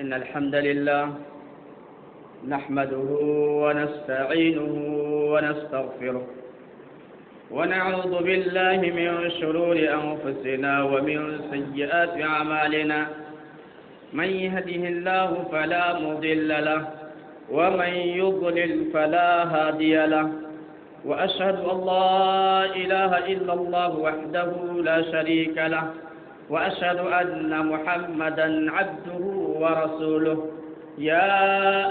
إن الحمد لله نحمده ونستعينه ونستغفره ونعوذ بالله من شرور أنفسنا ومن سيئات أعمالنا من يهده الله فلا مضل له ومن يضلل فلا هادي له وأشهد أن لا إله إلا الله وحده لا شريك له وأشهد أن محمدا عبده ورسوله يا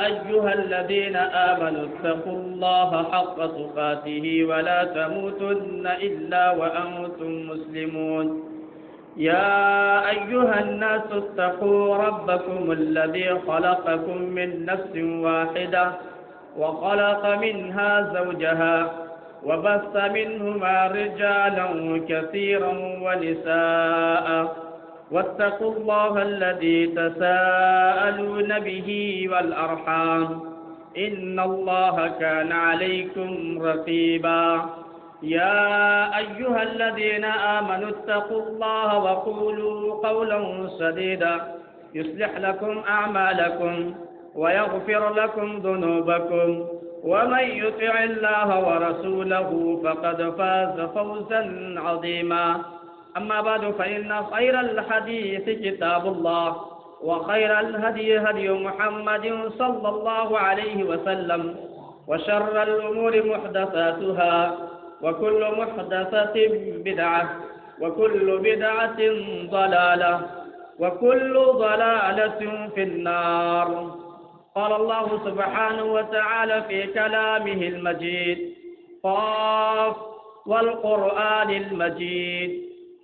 أيها الذين آمنوا اتقوا الله حق تقاته ولا تموتن إلا وأنتم مسلمون يا أيها الناس اتقوا ربكم الذي خلقكم من نفس واحدة وخلق منها زوجها وبث منهما رجالا كثيرا ونساء واتقوا الله الذي تساءلون به والأرحام إن الله كان عليكم رقيبا يا أيها الذين آمنوا اتقوا الله وقولوا قولا سديدا يصلح لكم أعمالكم ويغفر لكم ذنوبكم ومن يطع الله ورسوله فقد فاز فوزا عظيما أما بعد فإن خير الحديث كتاب الله وخير الهدي هدي محمد صلى الله عليه وسلم وشر الأمور محدثاتها وكل محدثة بدعة وكل بدعة ضلالة وكل ضلالة في النار. قال الله سبحانه وتعالى في كلامه المجيد قاف والقرآن المجيد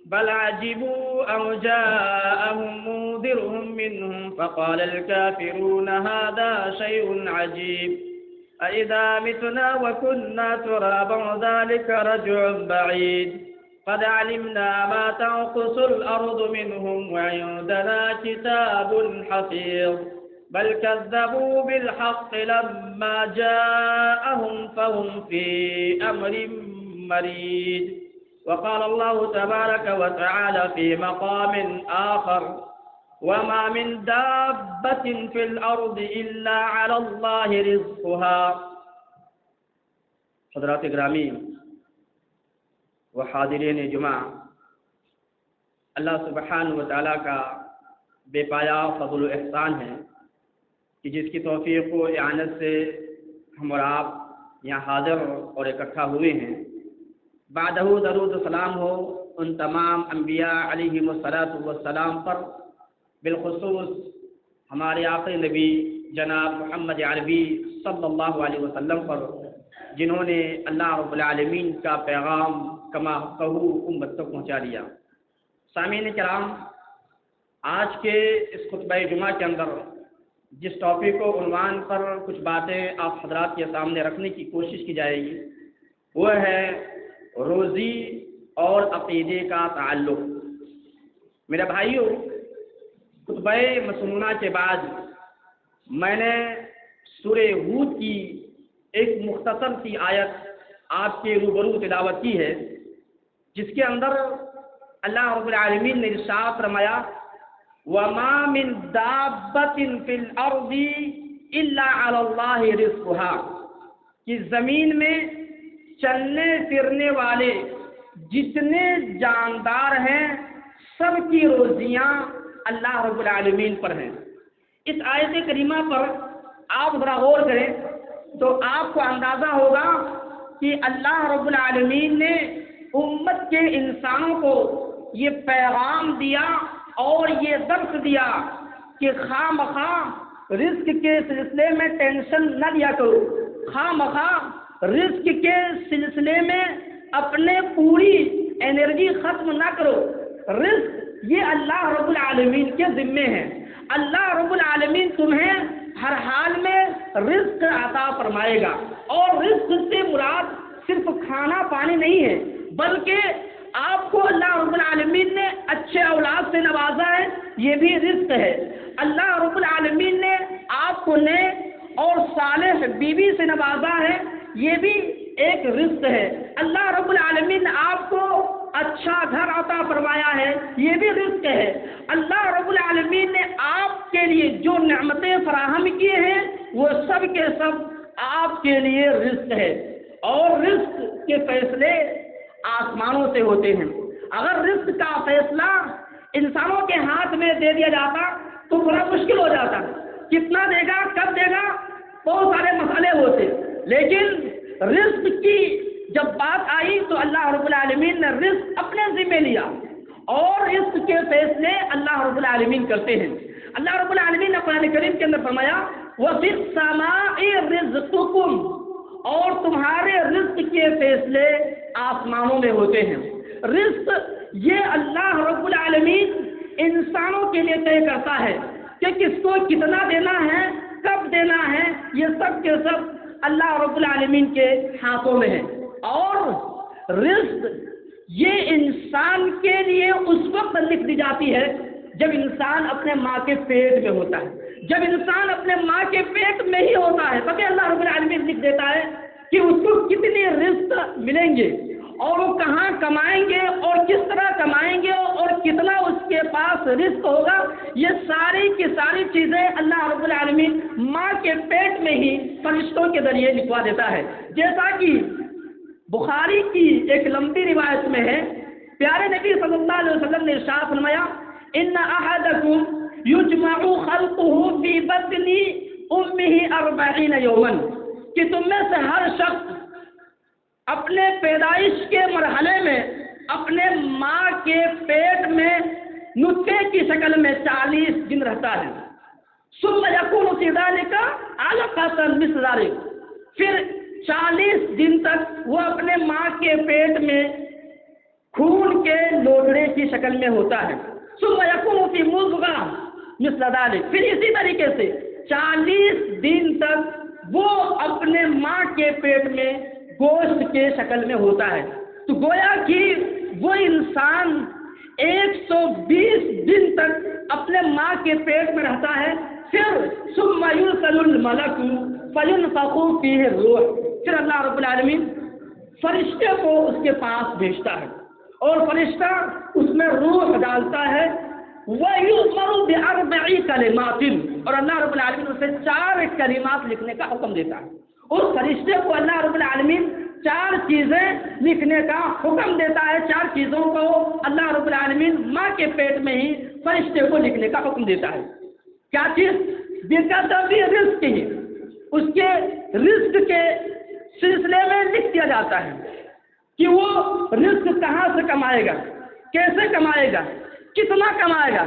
بل عجبوا أن جاءهم منذرهم منهم فقال الكافرون هذا شيء عجيب أإذا متنا وكنا ترابا ذلك رجع بعيد قد علمنا ما تنقص الأرض منهم وعندنا كتاب حفيظ بل كذبوا بالحق لما جاءهم فهم في أمر مريج. وقال الله تبارك وتعالى في مقام آخر وما من دابة في الأرض إلا على الله رزقها. حضرات گرامی و حاضرین جمعہ، اللہ سبحانہ و تعالیٰ کا بے پایا فضل و احسان ہے کہ جس کی توفیق و اعانت سے ہم اور آپ یہاں حاضر اور اکٹھا ہوئے ہیں. بعدہ درود و سلام ہو ان تمام انبیاء علیہم الصلاۃ والسلام پر، بالخصوص ہمارے آخری نبی جناب محمد عربی صلی اللہ علیہ وسلم پر، جنہوں نے اللہ رب العالمین کا پیغام کما کہو امت تک پہنچا دیا. سامعین کرام، آج کے اس خطبہ جمعہ کے اندر جس ٹاپک و عنوان پر کچھ باتیں آپ حضرات کے سامنے رکھنے کی کوشش کی جائے گی وہ ہے روزی اور عقیدے کا تعلق. میرے بھائیوں، خطبہ مسنونہ کے بعد میں نے سورہ ہود کی ایک مختصر سی آیت آپ کے روبرو تلاوت کی ہے، جس کے اندر اللہ رب العالمین نے ارشاد فرمایا وَمَا مِن دَابَّةٍ فِي الْأَرْضِ إِلَّا عَلَى اللَّهِ رِزْقُهَا، کہ زمین میں چلنے پھرنے والے جتنے جاندار ہیں سب کی روزیاں اللہ رب العالمین پر ہیں. اس آیت کریمہ پر آپ ذرا غور کریں تو آپ کو اندازہ ہوگا کہ اللہ رب العالمین نے امت کے انسانوں کو یہ پیغام دیا اور یہ درس دیا کہ خواہ مخواہ رزق کے سلسلے میں ٹینشن نہ لیا کرو، خواہ مخواہ رزق کے سلسلے میں اپنے پوری انرجی ختم نہ کرو. رزق یہ اللہ رب العالمین کے ذمے ہے. اللہ رب العالمین تمہیں ہر حال میں رزق عطا فرمائے گا، اور رزق سے مراد صرف کھانا پانی نہیں ہے، بلکہ آپ کو اللہ رب العالمین نے اچھے اولاد سے نوازا ہے، یہ بھی رزق ہے. اللہ رب العالمین نے آپ کو نیک اور صالح بیوی سے نوازا ہے، یہ بھی ایک رزق ہے. اللہ رب العالمین نے آپ کو اچھا گھر عطا فرمایا ہے، یہ بھی رزق ہے۔ اللہ رب العالمین نے آپ کے لیے جو نعمتیں فراہم کیے ہیں وہ سب کے سب آپ کے لیے رزق ہے، اور رزق کے فیصلے آسمانوں سے ہوتے ہیں۔ اگر رزق کا فیصلہ انسانوں کے ہاتھ میں دے دیا جاتا تو بڑا مشکل ہو جاتا، کتنا دے گا، کب دے گا، بہت سارے مسئلے ہوتے۔ لیکن رزق کی جب بات آئی تو اللہ رب العالمین نے رزق اپنے ذمہ لیا، اور رزق کے فیصلے اللہ رب العالمین کرتے ہیں۔ اللہ رب العالمین نے قرآن کریم کے اندر فرمایا وَفِي السَّمَاءِ رِزْقُكُمْ، اور تمہارے رزق کے فیصلے آسمانوں میں ہوتے ہیں۔ رزق یہ اللہ رب العالمین انسانوں کے لیے طے کرتا ہے کہ کس کو کتنا دینا ہے، کب دینا ہے، یہ سب کے سب اللہ رب العالمین کے ہاتھوں میں ہے۔ اور رزق یہ انسان کے لیے اس وقت لکھ دی جاتی ہے جب انسان اپنے ماں کے پیٹ میں ہوتا ہے۔ جب انسان اپنے ماں کے پیٹ میں ہی ہوتا ہے تبھی اللہ رب العالمین لکھ دیتا ہے کہ اس کو کتنے رزق ملیں گے، اور وہ کہاں کمائیں گے، اور کس طرح کمائیں گے، اور کتنا اس کے پاس رزق ہوگا۔ یہ ساری کی ساری چیزیں اللہ رب العالمین ماں کے پیٹ میں ہی فرشتوں کے ذریعے لکھوا دیتا ہے۔ جیسا کہ بخاری کی ایک لمبی روایت میں ہے، پیارے نبی صلی اللہ علیہ وسلم نے ارشاد فرمایا ان احدکم یجمع خلقہ فی بطن امہ 40 یوما، کہ تم میں سے ہر شخص اپنے پیدائش کے مرحلے میں اپنے ماں کے پیٹ میں نطفے کی شکل میں 40 دن رہتا ہے۔ ثم یکون فی ذلک علقۃ مثل ذلک، پھر 40 دن تک وہ اپنے ماں کے پیٹ میں خون کے لوٹڑے کی شکل میں ہوتا ہے۔ ثم یکون فی مضغہ مثل ذلک، پھر اسی طریقے سے 40 دن تک وہ اپنے ماں کے پیٹ میں گوشت کے شکل میں ہوتا ہے۔ تو گویا کہ وہ انسان 120 دن تک اپنے ماں کے پیٹ میں رہتا ہے۔ پھر ثم یرسل الملک فینفخ فیہ الروح، پھر اللہ رب العالمین فرشتے کو اس کے پاس بھیجتا ہے، اور فرشتہ اس میں روح ڈالتا ہے۔ وَيُؤْمَرُ بِأَرْبَعِ كَلِمَاتٍ، اور اللہ رب العالمین اسے 4 کلمات لکھنے کا حکم دیتا ہے۔ اس فرشتے کو اللہ رب العالمین 4 چیزیں لکھنے کا حکم دیتا ہے۔ 4 چیزوں کو اللہ رب العالمین ماں کے پیٹ میں ہی فرشتے کو لکھنے کا حکم دیتا ہے۔ کیا چیز؟ بِقَدْرِ رِزْقِهِ، اس کے رزق کے سلسلے میں لکھ دیا جاتا ہے کہ وہ رزق کہاں سے کمائے گا، کیسے کمائے گا، کتنا کمائے گا۔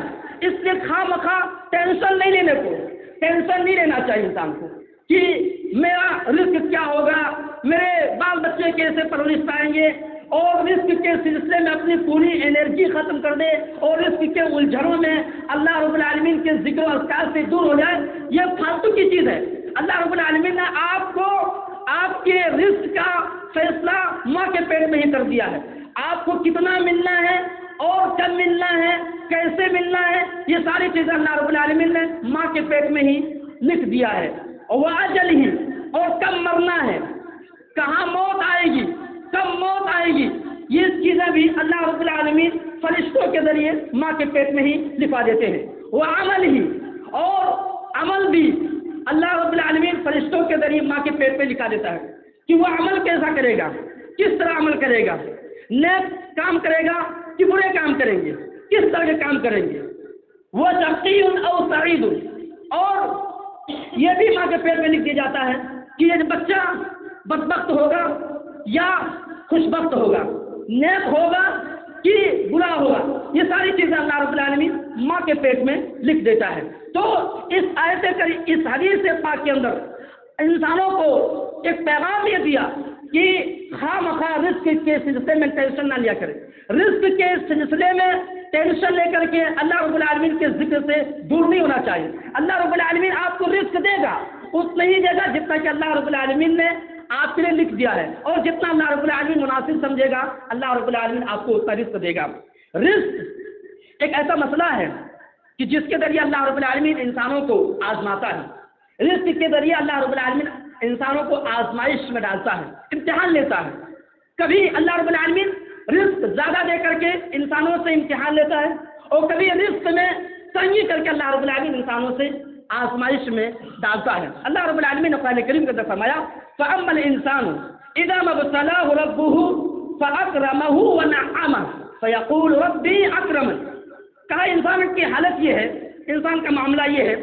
اس لیے خواہ مخواہ ٹینشن نہیں لینے کو، ٹینشن نہیں لینا چاہیے انسان کو کہ میرا رزق کیا ہوگا، میرے بال بچے کیسے پرورش پائیں گے، اور رزق کے سلسلے میں اپنی پوری انرجی ختم کر دے اور رزق کے الجھنوں میں اللہ رب العالمین کے ذکر و اذکار سے دور ہو جائے۔ یہ فالتو کی چیز ہے۔ اللہ رب العالمین نے آپ کو آپ کے رزق کا فیصلہ ماں کے پیٹ میں ہی کر دیا ہے۔ آپ کو کتنا ملنا ہے اور کب ملنا ہے، کیسے ملنا ہے، یہ ساری چیزیں اللہ رب العالمین نے ماں کے پیٹ میں ہی لکھ دیا ہے۔ اور وہ اجل ہی، اور کب مرنا ہے، کہاں موت آئے گی، کب موت آئے گی، یہ چیزیں بھی اللہ رب العالمین فرشتوں کے ذریعے ماں کے پیٹ میں ہی لکھوا دیتے ہیں۔ وہ عمل ہی، اور عمل بھی اللہ رب العالمین فرشتوں کے ذریعے ماں کے پیٹ پہ لکھا دیتا ہے کہ وہ عمل کیسا کرے گا، کس طرح عمل کرے گا، نیک کام کرے گا کہ برے کام کریں گے، کس طرح کے کام کریں گے، وہ شقی او سعید، اور یہ بھی ماں کے پیٹ میں لکھ دیا جاتا ہے کہ یہ بچہ بدبخت ہوگا یا خوش بخت ہوگا، نیک ہوگا کہ برا ہوگا، یہ ساری چیزیں اللہ رب العالمین ماں کے پیٹ میں لکھ دیتا ہے۔ تو اس آیت کریم، اس حدیث پاک کے اندر انسانوں کو ایک پیغام یہ دیا کہ خواہ مخواہ رزق کے سلسلے میں ٹینشن نہ لیا کرے، رزق کے سلسلے میں ٹینشن لے کر کے اللہ رب العالمین کے ذکر سے دور نہیں ہونا چاہیے۔ اللہ رب العالمین آپ کو رزق دے گا، اتنا ہی دے گا جتنا کہ اللہ رب العالمین نے آپ کے لیے لکھ دیا ہے، اور جتنا اللہ رب العالمین مناسب سمجھے گا اللہ رب العالمین آپ کو اتنا رزق دے گا۔ رزق ایک ایسا مسئلہ ہے کہ جس کے ذریعے اللہ رب العالمین انسانوں کو آزماتا ہے۔ رزق کے ذریعے اللہ رب العالمین انسانوں کو آزمائش میں ڈالتا ہے، امتحان لیتا ہے۔ کبھی اللہ رب العالمین رزق زیادہ دے کر کے انسانوں سے امتحان لیتا ہے، اور کبھی رزق میں تنگی کر کے اللہ رب العالمین انسانوں سے آزمائش میں ڈالتا ہے۔ اللہ رب العالمین نے قرآن کریم کے اندر فرمایا فَأَمَّا الْإِنسَانُ إِذَا مَا ابْتَلَاهُ رَبُّهُ فَأَكْرَمَهُ وَنَعَّمَهُ فَيَقُولُ رَبِّي أَكْرَمَنِ۔ کہا انسان کی حالت یہ ہے، انسان کا معاملہ یہ ہے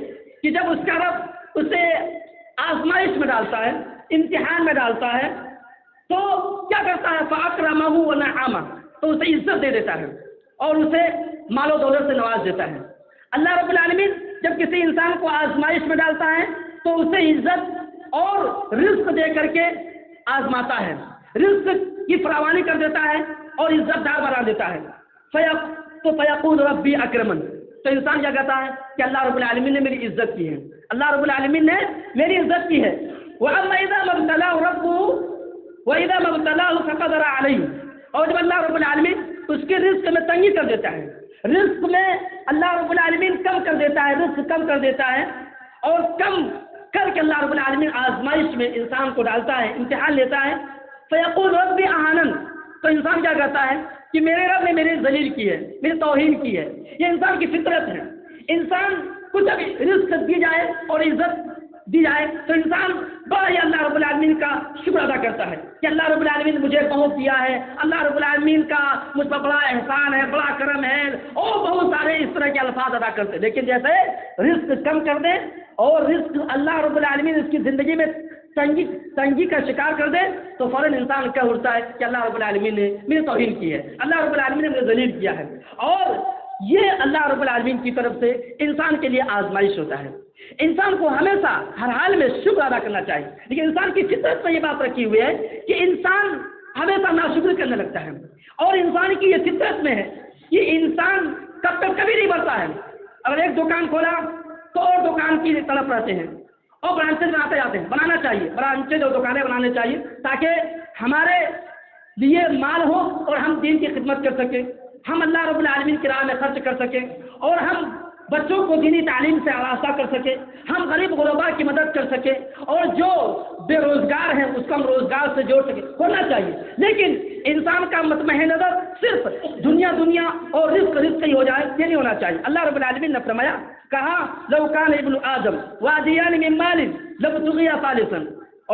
کہ جب اس کا رب اسے آزمائش میں ڈالتا ہے، امتحان میں ڈالتا ہے، تو کیا کرتا ہے؟ فَأَكْرَمَهُ وَنَعَّمَهُ، تو اسے عزت دے دیتا ہے اور اسے مال و دولت سے نواز دیتا ہے۔ اللہ رب العالمین جب کسی انسان کو آزمائش میں ڈالتا ہے تو اسے عزت اور رزق دے کر کے آزماتا ہے، رزق کی فراوانی کر دیتا ہے اور عزت دار بنا دیتا ہے۔ تو فیقول ربی اکرمن، تو انسان کیا کہتا ہے کہ اللہ رب العالمین نے میری عزت کی ہے، اللہ رب العالمین نے میری عزت کی ہے۔ وَأَمَّا إِذَا مَا ابْتَلَاهُ رَبُّهُ وَإِذَا مَا ابْتَلَاهُ فَقَدَرَ عَلَيْهِ، اور جب اللہ رب العالمین اس کے رزق میں تنگی کر دیتا ہے، رزق میں اللہ رب العالمین کم کر دیتا ہے، رزق کم کر دیتا ہے، اور کم کر کے اللہ رب العالمین آزمائش میں انسان کو ڈالتا ہے، امتحان لیتا ہے۔ فیقول ربی اہانن، تو انسان کیا کہتا ہے کہ میرے رب نے میری ذلیل کی ہے، میری توہین کی ہے۔ یہ انسان کی فطرت ہے، انسان کو جب رزق دی جائے اور عزت دی جائے تو انسان بڑا ہی اللہ رب العالمین کا شکر ادا کرتا ہے کہ اللہ رب العالمین نے مجھے بہت دیا ہے، اللہ رب العالمین کا مجھ پر بڑا احسان ہے، بڑا کرم ہے، اور بہت سارے اس طرح کے الفاظ ادا کرتے ہیں۔ لیکن جیسے رزق کم کر دے اور رزق اللہ رب العالمین اس کی زندگی میں تنگی کا شکار کر دے تو فوراً انسان کہہ اٹھتا ہے کہ اللہ رب العالمین نے میری توہین کی ہے، اللہ رب العالمین نے مجھے ذلیل کیا ہے۔ اور یہ اللہ رب العالمین کی طرف سے انسان کے لیے آزمائش ہوتا ہے۔ انسان کو ہمیشہ ہر حال میں شکر ادا کرنا چاہیے، لیکن انسان کی فطرت میں یہ بات رکھی ہوئی ہے کہ انسان ہمیشہ ناشکری کرنے لگتا ہے، اور انسان کی یہ فطرت میں ہے کہ انسان کب تک کبھی نہیں بڑھتا ہے۔ اگر ایک دکان کھولا تو اور دکان کی طرف رہتے ہیں اور برانچز بناتے جاتے ہیں، بنانا چاہیے، برانچز اور دکانیں بنانے چاہیے تاکہ ہمارے لیے مال ہو اور ہم دین کی خدمت کر سکیں، ہم اللہ رب العالمین کی راہ میں خرچ کر سکیں، اور ہم بچوں کو دینی تعلیم سے آراستہ کر سکیں، ہم غریب غربا کی مدد کر سکیں، اور جو بے روزگار ہیں اس کو ہم روزگار سے جوڑ سکیں، ہونا چاہیے۔ لیکن انسان کا مطمئن نظر صرف دنیا دنیا اور رزق رزق ہی ہو جائے، یہ نہیں ہونا چاہیے۔ اللہ رب العالمین نے فرمایا، کہا لو کان ابن آدم وادیان من مال لابتغی ثالثا،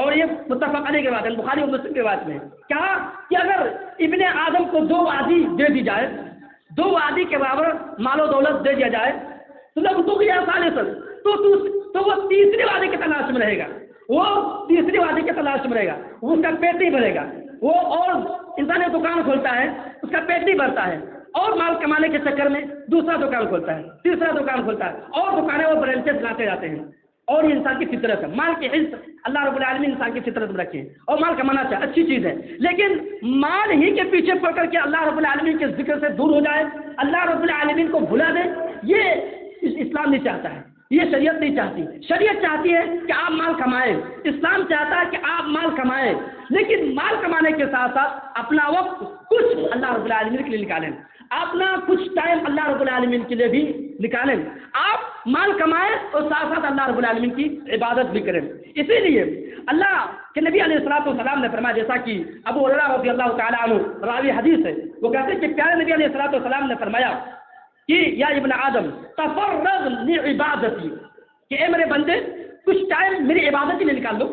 اور یہ متفق علیہ کے بات ہے، بخاری اور مسلم کے بات میں کہا کہ اگر ابن آدم کو 2 وادی دے دی جائے، 2 وادی کے برابر مال و دولت دے دیا جائے تو لابتغی ثالثا، تو وہ تیسری وادی کی تلاش میں رہے گا، وہ تیسری وادی کی تلاش میں رہے گا، اس کا پیٹ نہیں بھرے گا، وہ اور انسان ایک دکان کھولتا ہے اس کا پیٹ نہیں بھرتا ہے، اور مال کمانے کے چکر میں دوسرا دکان کھولتا ہے، تیسرا دکان کھولتا ہے، اور دکانیں اور برانچز لاتے جاتے ہیں۔ اور یہ انسان کی فطرت ہے، مال کی حص اللہ رب العالمین انسان کی فطرت میں رکھے، اور مال کمانا چاہے اچھی چیز ہے، لیکن مال ہی کے پیچھے پڑ کر کے اللہ رب العالمین کے ذکر سے دور ہو جائے، اللہ رب العالمین کو بھلا دے، یہ اسلام نہیں چاہتا ہے، یہ شریعت نہیں چاہتی۔ شریعت چاہتی ہے کہ آپ مال کمائیں، اسلام چاہتا ہے کہ آپ مال کمائیں، لیکن مال کمانے کے ساتھ ساتھ اپنا وقت کچھ اللہ رب العالمین کے لیے نکالیں، اپنا کچھ ٹائم اللہ رب العالمین کے لیے بھی نکالیں۔ آپ مال کمائیں اور ساتھ ساتھ اللہ رب العالمین کی عبادت بھی کریں۔ اسی لیے اللہ کے نبی علیہ الصلوۃ والسلام نے فرمایا، جیسا کہ ابو ہریرہ رضی اللہ تعالیٰ عنہ راوی حدیث ہے، وہ کہتے ہیں کہ پیارے نبی علیہ الصلوۃ والسلام نے فرمایا کہ یا ابن آدم تفرغ لعبادتی، کہ اے میرے بندے کچھ ٹائم میری عبادت کے لیے نکال لو،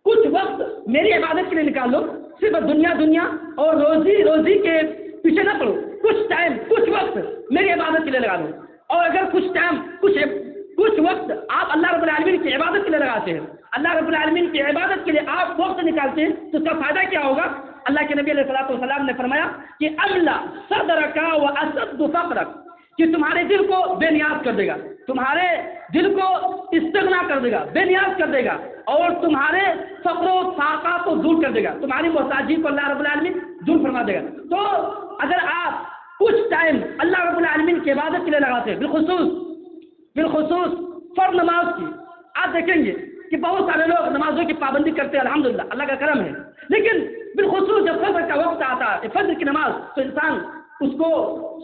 کچھ وقت میری عبادت کے لیے نکال لو، صرف دنیا اور روزی کے پیچھے نہ پڑو، کچھ ٹائم کچھ وقت میری عبادت کے لیے لگا لو۔ اور اگر کچھ ٹائم کچھ وقت آپ اللہ رب العالمین کی عبادت کے لیے لگاتے ہیں، اللہ رب العالمین کی عبادت کے لیے آپ وقت نکالتے ہیں، تو اس کا فائدہ کیا ہوگا؟ اللہ کے نبی علیہ الصلوۃ والسلام نے فرمایا کہ املا صدرک واسد فقرک، کہ تمہارے دل کو بے نیاز کر دے گا، تمہارے دل کو استغنا کر دے گا، بے نیاز کر دے گا، اور تمہارے فقر و فاقہ کو دور کر دے گا، تمہاری محتاجی کو اللہ رب العالمین دور فرما دے گا۔ تو اگر آپ کچھ ٹائم اللہ رب العالمین کی عبادت کے لیے لگاتے ہیں، بالخصوص فرض نماز کی، آپ دیکھیں گے کہ بہت سارے لوگ نمازوں کی پابندی کرتے ہیں، الحمدللہ اللہ کا کرم ہے، لیکن بالخصوص جب فجر کا وقت آتا ہے، فجر کی نماز، تو انسان اس کو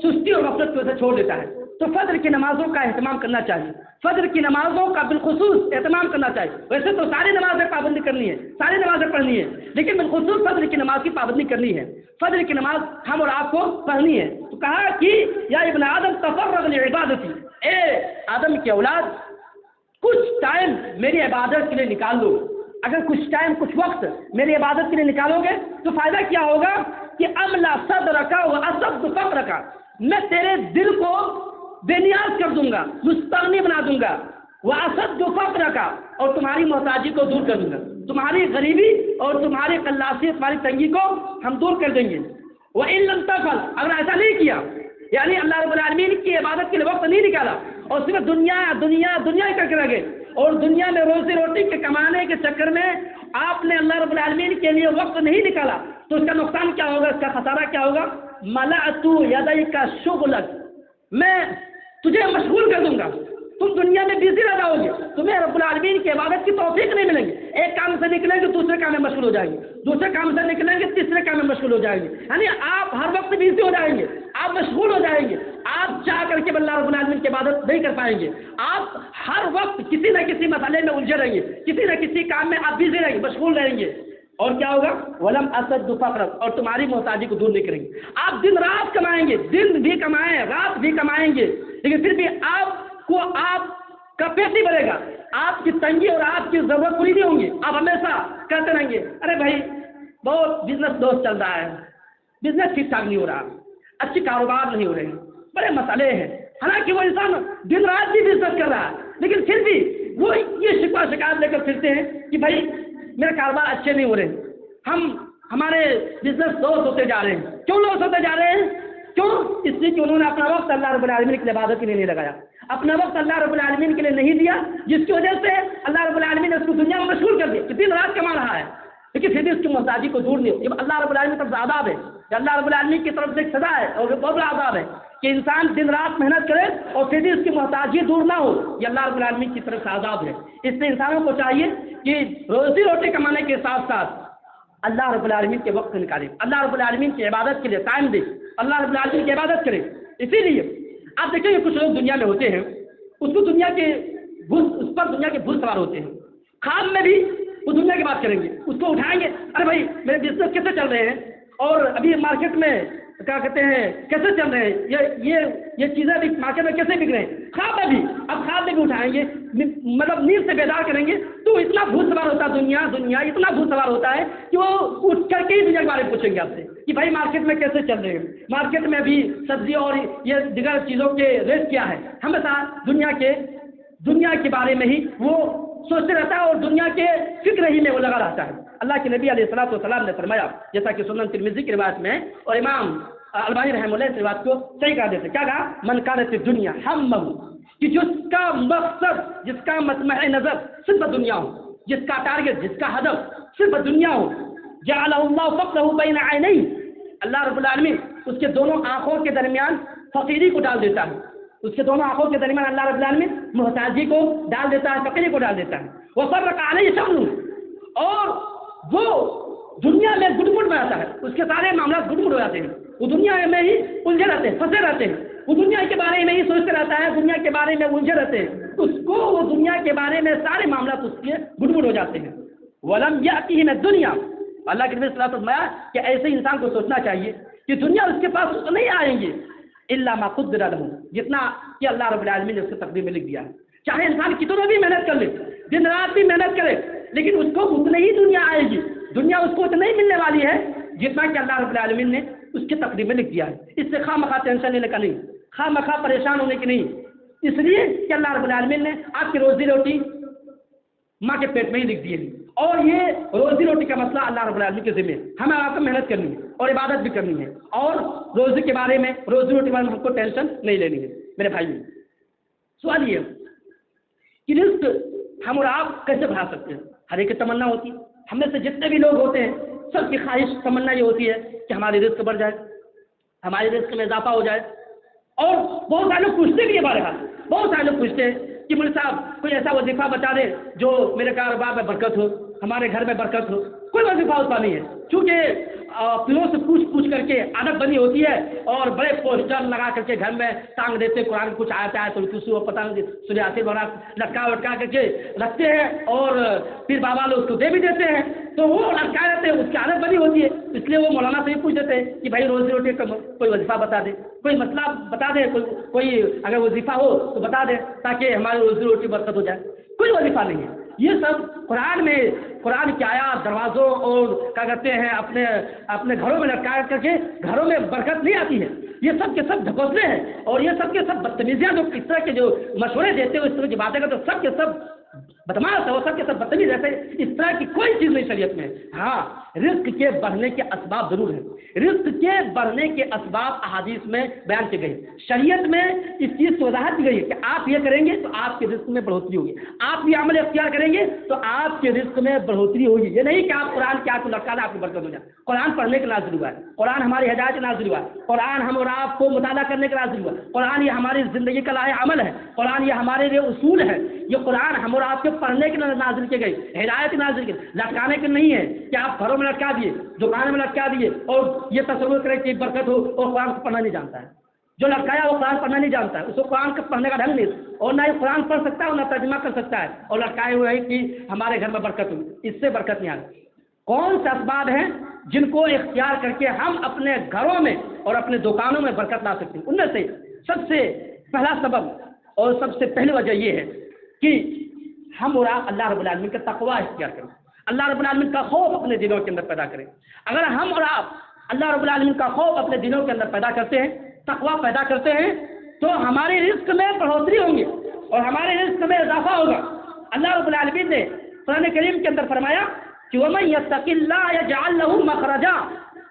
سستی اور غفلت کی وجہ سے چھوڑ دیتا ہے، تو فجر کی نمازوں کا اہتمام کرنا چاہیے، فجر کی نمازوں کا بالخصوص اہتمام کرنا چاہیے۔ ویسے تو ساری نمازیں پابندی کرنی ہے، ساری نمازیں پڑھنی ہے، لیکن بالخصوص فجر کی نماز کی پابندی کرنی ہے۔ فجر کی نماز ہم اور آپ کو پڑھنی ہے۔ تو کہا کہ یا ابن آدم تفرغ لعبادتی، اے آدم کی اولاد کچھ ٹائم میری عبادت کے لیے نکال لو۔ اگر کچھ ٹائم، کچھ وقت میری عبادت کے لیے نکالو گے تو فائدہ کیا ہوگا کہ املا صدرک واسد فقرک، میں تیرے دل کو بے نیاز کر دوں گا، مستغنی بنا دوں گا، واسد فقرک، اور تمہاری محتاجی کو دور کر دوں گا، تمہاری غریبی اور تمہاری قلاسی، تمہاری تنگی کو ہم دور کر دیں گے۔ وَإِن لَمْ تَفْعَلْ، اگر ایسا نہیں کیا، یعنی اللہ رب العالمین کی عبادت کے لیے وقت نہیں نکالا اور صرف دنیا دنیا دنیا ہی کر کے رہ گئے، اور دنیا میں روزی روٹی کے کمانے کے چکر میں آپ نے اللہ رب العالمین کے لیے وقت نہیں نکالا، تو اس کا نقصان کیا ہوگا، اس کا خسارہ کیا ہوگا؟ ملأت یدیک شغلک، میں تجھے مشغول کر دوں گا، تم دنیا میں بزی رہ جاؤ گے، تمہیں رب العالمین کی عبادت کی توفیق نہیں ملے گی۔ ایک کام سے نکلیں گے دوسرے کام میں مشغول ہو جائیں گے، دوسرے کام سے نکلیں گے تیسرے کام میں مشغول ہو جائیں گے، یعنی آپ ہر وقت بزی ہو جائیں گے، آپ مشغول ہو جائیں گے، آپ چاہ کر کے اللہ رب العالمین کی عبادت نہیں کر پائیں گے، آپ ہر وقت کسی نہ کسی مسئلے میں الجھے رہیں گے، کسی نہ کسی کام میں آپ بزی رہیں گے، مشغول رہیں گے، اور کیا ہوگا؟ ولم اسد فقرک، اور تمہاری محتاجی کو دور نہیں کریں گے۔ آپ دن رات کمائیں گے، دن بھی کمائیں رات بھی کمائیں گے، لیکن پھر بھی آپ کا پیٹ نہیں بھرے گا، آپ کی تنگی اور آپ کی ضرورت پوری نہیں ہوں گی، آپ ہمیشہ کہتے رہیں گے ارے بھائی بہت بزنس دوست چل رہا ہے، بزنس ٹھیک ٹھاک نہیں ہو رہا، اچھی کاروبار نہیں ہو رہی، بڑے مسئلے ہیں، حالانکہ وہ انسان دن رات بھی بزنس کر رہا ہے، لیکن پھر بھی وہ یہ شکوہ شکایت لے کر پھرتے ہیں کہ بھائی میرے کاروبار اچھے نہیں ہو رہے، ہمارے بزنس لوس ہوتے جا رہے ہیں۔ کیوں لوس ہوتے جا رہے ہیں؟ کیوں؟ اس لیے کہ انہوں نے اپنا وقت اللہ رب العالمین کی عبادت کے لیے نہیں لگایا، اپنا وقت اللہ رب العالمین کے لیے نہیں دیا، جس کی وجہ سے اللہ رب العالمین نے اس کو دنیا میں مشغول کر دیا کہ دن رات کما رہا ہے، لیکن پھر بھی اس کی محتاجی کو دور نہیں ہو۔ یہ اللہ رب العالمین کی طرف سے عذاب ہے، یہ اللہ رب العالمین کی طرف سے ایک سزا ہے اور بہت بڑا عذاب ہے کہ انسان دن رات محنت کرے اور پھر بھی اس کی محتاجی دور نہ ہو، یہ اللہ رب العالمین کی طرف سے عذاب ہے۔ اس لیے انسانوں کو چاہیے کہ روزی روٹی کمانے کے ساتھ ساتھ اللہ رب العالمین کے وقت نکالیں، اللہ رب العالمین کی عبادت کے لیے ٹائم دیں، اللہ رب العالمین کی عبادت کریں۔ اسی لیے آپ دیکھیں گے کچھ لوگ دنیا میں ہوتے ہیں، اس پر دنیا کے بھول سوار ہوتے ہیں، خواب میں بھی وہ دنیا کی بات کریں گے، اس کو اٹھائیں گے، ارے بھائی میرے بزنس کیسے چل رہے ہیں اور ابھی مارکیٹ میں کیا کہتے ہیں کیسے چل رہے ہیں، یہ چیزیں بھی مارکیٹ میں کیسے بک رہے ہیں، خواب میں بھی اٹھائیں گے، مطلب نیند سے بیدار کریں گے تو اتنا بھول سوار ہوتا ہے، دنیا اتنا بھول سوار ہوتا ہے کہ وہ اٹھ کر کے ہی دنیا کے بارے میں پوچھیں گے آپ سے کہ بھائی مارکیٹ میں کیسے چل رہے ہیں، مارکیٹ میں بھی سبزی اور یہ دیگر چیزوں کے ریٹ کیا ہے، ہمیشہ دنیا کے بارے میں ہی وہ سوچتے رہتا ہے اور دنیا کے فکر ہی میں وہ لگا رہتا ہے۔ اللہ کے نبی علیہ الصلوۃ والسلام نے فرمایا، جیسا کہ سنن ترمذی کی روایت میں اور امام البانی رحمہ اللہ اس روایت کو صحیح کہا دیتے، کیا کہا؟ من کانت الدنیا ہمہ، کہ جس کا مقصد، جس کا مطمع نظر صرف دنیا ہو، جس کا ٹارگٹ، جس کا ہدف صرف دنیا ہو، جعل اللہ فقرہ بین عینیہ، اللہ رب العالمین اس کے دونوں آنکھوں کے درمیان فقیری کو ڈال دیتا ہے، اس کے دونوں آنکھوں کے درمیان اللہ رب العالمین محتاجی کو ڈال دیتا ہے، فقیری کو ڈال دیتا ہے، وفرق علیہ شملہ، اور وہ دنیا میں گڑ بناتا ہے، اس کے سارے معاملات گڑ ہو جاتے ہیں، وہ دنیا میں ہی الجھے رہتے ہیں، پھنسے رہتے ہیں، وہ دنیا کے بارے میں ہی سوچتے رہتا ہے، دنیا کے بارے میں الجھے رہتے ہیں، اس کو وہ دنیا کے بارے میں سارے معاملات اس کے گڑ ہو جاتے ہیں۔ ولم یأتیہ من الدنیا، اللہ کے نبی صلی اللہ علیہ وسلم فرمایا کہ ایسے انسان کو سوچنا چاہیے کہ دنیا اس کے پاس تو نہیں آئیں گے الا ما قدر له، جتنا کہ اللہ رب العالمین نے اس کو تقدیر میں لکھ دیا ہے، چاہے انسان کتنا بھی محنت کر لے، دن رات بھی محنت کرے، لیکن اس کو اتنی ہی دنیا آئے گی، دنیا اس کو اتنا ہی ملنے والی ہے جتنا کہ اللہ رب العالمین نے اس کے تقدیر میں لکھ دیا ہے۔ اس سے خواہ مخواہ ٹینشن لینے کا نہیں، خواہ مخواہ پریشان ہونے کی نہیں، اس لیے کہ اللہ رب العالمین نے آپ کی روزی روٹی ماں کے پیٹ میں ہی لکھ دی ہے، اور یہ روزی روٹی کا مسئلہ اللہ رب العالمین کے ذمہ ہے، ہمیں آپ کو محنت کرنی ہے اور عبادت بھی کرنی ہے، اور روزی کے بارے میں، روزی روٹی کے بارے میں ہم کو ٹینشن نہیں لینی ہے۔ میرے بھائی سوال یہ کہ رزق ہم اور آپ کیسے بڑھا سکتے ہیں؟ ہر ایک کی تمنا ہوتی ہے، ہم میں سے جتنے بھی لوگ ہوتے ہیں سب کی خواہش تمنا یہ ہوتی ہے کہ ہماری رزق بڑھ جائے، ہماری رزق میں اضافہ ہو جائے، اور بہت سارے لوگ پوچھتے بھی ہے، بہرحال بہت سارے لوگ پوچھتے ہیں کہ مولوی صاحب کوئی ایسا وظیفہ بتا دے جو میرے کاروبار میں برکت ہو، ہمارے گھر میں برکت ہو۔ کوئی وظیفہ ہوتا نہیں ہے، چونکہ پیروں سے پوچھ کر کے عادت بنی ہوتی ہے اور بڑے پوسٹر لگا کر کے گھر میں ٹانگ دیتے، قرآن کچھ آتا ہے تو کسی کو پتہ نہیں سورہ یاسین وغیرہ لٹکا کر کے رکھتے ہیں اور پھر بابا لوگ اس کو دے بھی دیتے ہیں، تو وہ لٹکا دیتے ہیں، اس کی عادت بنی ہوتی ہے، اس لیے وہ مولانا سے بھی پوچھ دیتے ہیں کہ بھائی روزی روٹی کا کوئی وظیفہ بتا دے، کوئی مسئلہ بتا دے، کوئی اگر وظیفہ ہو تو بتا دے تاکہ ہماری روزی روٹی برکت ہو جائے۔ کوئی وظیفہ نہیں ہے، یہ سب قرآن میں قرآن کی آیات دروازوں اور کیا کہتے ہیں اپنے گھروں میں لٹکا کر کے گھروں میں برکت نہیں آتی ہے، یہ سب کے سب ڈھکوسلے ہیں اور یہ سب کے سب بدتمیزیاں جو اس طرح کے جو مشورے دیتے ہو، اس طرح کی باتیں کرتے سب کے سب بدماش ہے، وہ سب کے سب بدتمیز رہتے ہیں، اس طرح کی کوئی چیز نہیں شریعت میں۔ ہاں رزق کے بڑھنے کے اسباب ضرور ہیں، رزق کے بڑھنے کے اسباب احادیث میں بیان کی گئی، شریعت میں اس چیز کی وضاحت کی گئی ہے کہ آپ یہ کریں گے تو آپ کے رزق میں بڑھوتری ہوگی، آپ یہ عمل اختیار کریں گے تو آپ کے رزق میں بڑھوتری ہوگی، یہ نہیں کہ آپ قرآن کے آپ کو لٹکا دیں آپ کی برکت ہو جائے۔ قرآن پڑھنے کا نازل ہوا ہے، قرآن ہماری ہدایت کا نازل ہوا ہے، قرآن ہم اور آپ کو مطالعہ کرنے کا نازل ہوا ہے، قرآن یہ ہماری زندگی کا لائحہ عمل ہے، قرآن یہ ہمارے لیے اصول ہے، یہ قرآن ہم اور آپ کے پڑھنے کے نازل کی گئی، ہدایت نازل کی، لٹکانے کے نہیں ہے کہ آپ گھروں میں لٹکا دیے، دکانوں میں لٹکا دیے اور یہ تصور کریں کہ برکت ہو اور قرآن کو پڑھنا نہیں جانتا ہے، جو لٹکایا وہ قرآن پڑھنا نہیں جانتا ہے، اس کو قرآن کا پڑھنے کا ڈھنگ نہیں اور نہ ہی قرآن پڑھ سکتا ہے اور نہ ترجمہ کر سکتا ہے اور لٹکائے ہوئے ہیں کہ ہمارے گھر میں برکت ہوگی، اس سے برکت نہیں آتی۔ کون سے اسباب ہیں جن کو اختیار کر کے ہم اپنے گھروں میں اور اپنے دکانوں میں برکت لا سکتے ہیں؟ ان میں سے سب سے پہلا سبب اور سب سے پہلی وجہ یہ ہے کہ ہم اور آپ اللہ رب العالمین کا تقوی اختیار کریں، اللہ رب العالمین کا خوف اپنے دلوں کے اندر پیدا کریں۔ اگر ہم اور آپ اللہ رب العالمین کا خوف اپنے دلوں کے اندر پیدا کرتے ہیں، تقوی پیدا کرتے ہیں، تو ہمارے رزق میں بڑھوتری ہوگی اور ہمارے رزق میں اضافہ ہوگا۔ اللہ رب العالمین نے قرآن کریم کے اندر فرمایا کہ وَمَن يَتَّقِ اللَّهَ يَجْعَل لَّهُ مَخْرَجًا